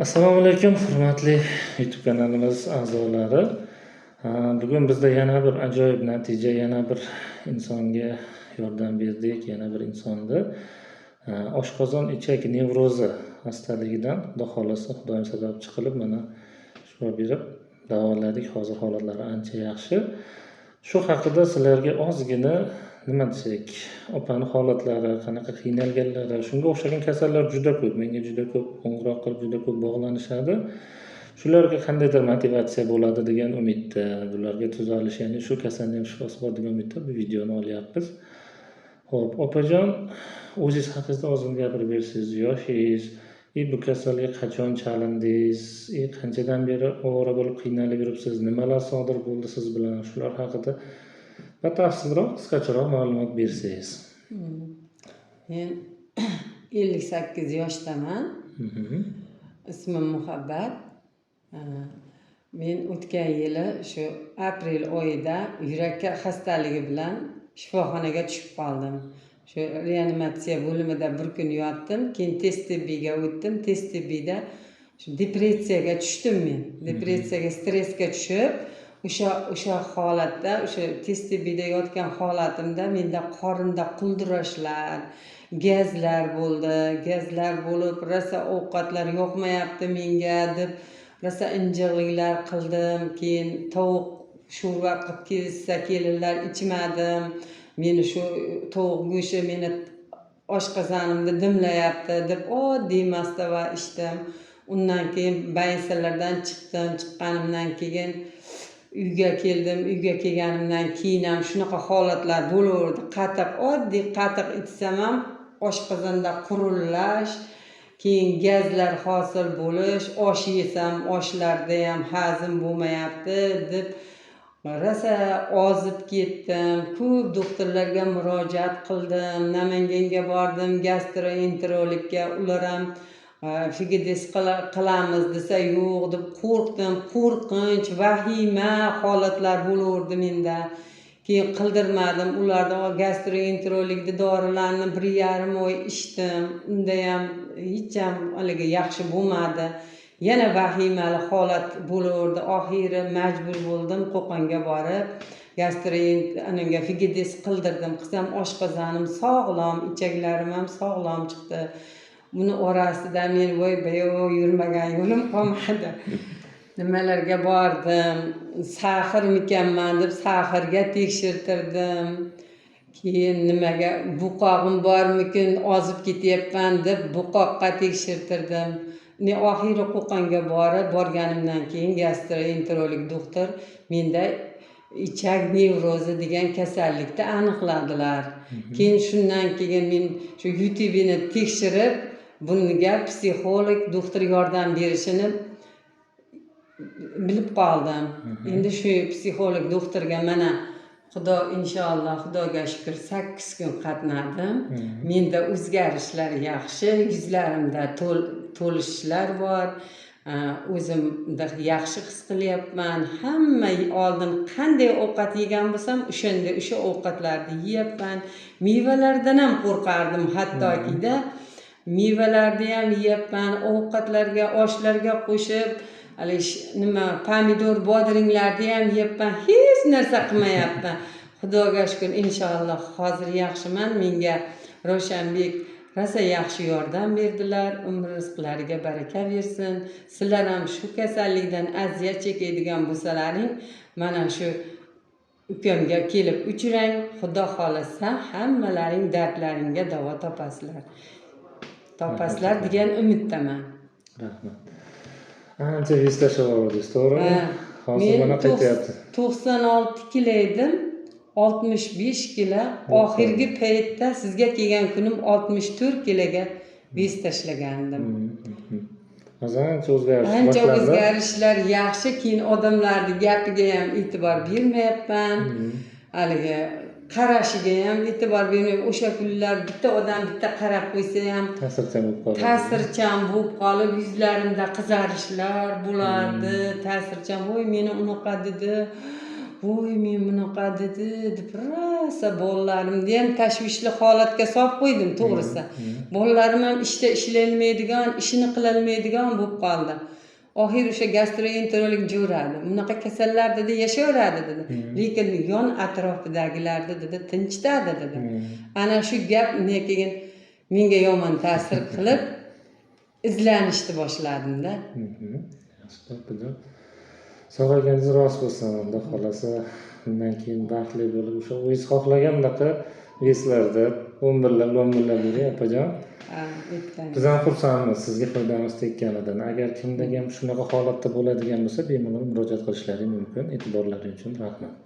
Assalomu alaykum, hurmatli YouTube kanalimiz a'zolari. Bugun bizda yana bir ajoyib natija, yana bir insonga yordam berdik, yana bir insonni oshqozon ichak nevrozi xastaligidan Xudo xolasa, Xudoyim sababchi qilib mana shifo berib davoladik. Hozir holatlari ancha yaxshi. Shu haqida sizlarga ozgina nima desak, opani holatlari, qanaqa qiynalganlari, shunga o'xshagan kasallar juda ko'p. Menga juda ko'p qo'ng'iroq qilib, juda ko'p bog'lanishadi. Shularga qandaydir motivatsiya bo'ladi degan umidda, ularga tuzalish, ya'ni shu kasalning ham shifosi bor degan umidda bu videoni olyapmiz. Xo'p, opajon, o'zingiz haqingizda ozgina gapirib bersangiz, yoshingiz, bu kasalga qachon chalindingiz, qanchadan beri ovora bo'lib qiynalib yuribsiz, nimalar sodir bo'ldi siz bilan, shular haqida batafsilroq, qisqacharoq ma'lumot bersangiz. Men 58 yoshdaman. Ismim Muhabbat. Men o'tgan yili shu aprel oyida yurak xastaligi bilan shifoxonaga tushib qoldim. Shu reanimatsiya bo'limida bir kun yotdim, keyin tez tibbiyga o'tdim. Tez tibbiyda shu depressiyaga tushdim men. Depressiyaga, stressga tushib, o'sha holatda, o'sha tez tibbiyda yotgan holatimda menda qorinda quldirashlar, gazlar bo'ldi. Gazlar bo'lib, rosa ovqatlar yoqmayapti menga deb rosa injiqliklar qildim. Keyin tovuq sho'rva qilib kelsa kelinlar ichmadim. Meni shu tovuq go'shti meni oshqozonimda dimlayapti deb oddiy mastava ichdim. Undan keyin baysalardan chiqdim. Chiqqanimdan keyin uyga keldim. Uyga kelganimdan keyin ham shunaqa holatlar bo'laverdi. Oddiy qatiq ichsam ham oshqozonda qurillash, keyin gazlar hosil bo'lish, osh yesam oshlarda ham hazm bo'lmayapti deb rosa ozib ketdim. Ko'p doktorlarga murojaat qildim. Namanganga bordim, gastroenterologga. Ular ham figides qilamiz desa yo'q deb qo'rqdim. Qo'rqinch, vahima holatlar bo'laverdi menda. Keyin qildirmadim. Ularda gastroenterologda dorilarni 1,5 oy ichdim. Unda ham hech ham haligi yaxshi bo'lmadi. Yana vahimali holat bo'laverdi. Oxiri majbur bo'ldim Qo'qonga borib gastroenterologga figides qildirdim. Qilsam oshqozonim sog'lom, ichaklarim ham sog'lom chiqdi. Buni orasida men voy-bayo'y yurmagan yo'lim qolmadi. Nimalarga bordim, sahrmikanman deb sahrga tekshirtirdim. Keyin nimaga buqog'im bormikin, ozib ketyapman deb buqoqqa tekshirtirdim. Oxiri Qo'qonga borganimdan keyin gastroenterolog doktor menda ichak nevrozi degan kasallikni aniqladilar. Keyin shundan keyin men shu YouTube'ni tekshirib, bunga psixolog doktor yordam berishini bilib qoldim. Endi shu psixolog doktorga mana inshaalloh Xudoga shukr 8 kun qatnadim. Menda o'zgarishlar yaxshi, yuzlarimda to'lishlar bor. O'zimda yaxshi his qilyapman. Hamma oldin qanday ovqat yegan bo'lsam, o'sha ovqatlarni yeyapman. Mevalardan ham qo'rqardim hattoki-da. Mevalarni ham yeyapman, ovqatlarga, oshlarga qo'shib pomidor, bodringlarni ham yeyapman. Hech narsa qilmayapman. Xudoga shukr, inshaalloh hozir yaxshiman. Menga Ravshanbek rosa yaxshi yordam berdilar. Umr rizqlariga baraka bersin. Sizlar ham shu kasallikdan aziyat chekadigan bo'lsalaring, mana shu ukamga kelib uchrang. Xudo xolasa hammalaring dardlaringga davo topasizlar degan umiddaman. Rahmat. Ancha vez tashlayapsiz, to'g'rimi? Hozir mana qaytyapti. 96 kilo edim, 65 kilo. Oxirgi paytda sizga kelgan kunim 64 kiloga vez tashlagandim. Ancha o'zgarishlar yaxshi. Keyin odamlarning gapiga ham e'tibor bermayapman. Haligi qarashiga ham e'tibor bermayman. O'sha kunlar bitta odam bitta qarab qo'ysa ham ta'sirchan bo'lib qolib, yuzlarimda qizarishlar bo'lardi. Ta'sirchan, voy meni unaqa dedi. voy men bunaqa dedi deb rosa bolalarimni ham tashvishli holatga solib qo'ydim to'g'risi. Bolalarim ham ishda ishlayolmaydigan, ishini qilolmaydigan bo'lib qoldi. Oxir o'sha gastroenterolog jo'radi. Bunaqa kasallar dedi yashayveradi dedi. Lekin yon atrofidagilarni dedi tinchitadi dedi. Ana shu gap keyin menga yomon ta'sir qilib izlanishni boshladim-da. Sog'ayganingiz rost bo'lsin, unda xolasa undan keyin baxtli bo'lib o'sha o'zingiz xohlagandaqa veslarda 11lar yuring opajon. Biz ham xursandmiz sizga foydamiz tekkanidan. Agar kimda ham shunaqa holatda bo'ladigan bo'lsa, bemalol murojaat qilishlari mumkin. E'tiborlaringiz uchun rahmat.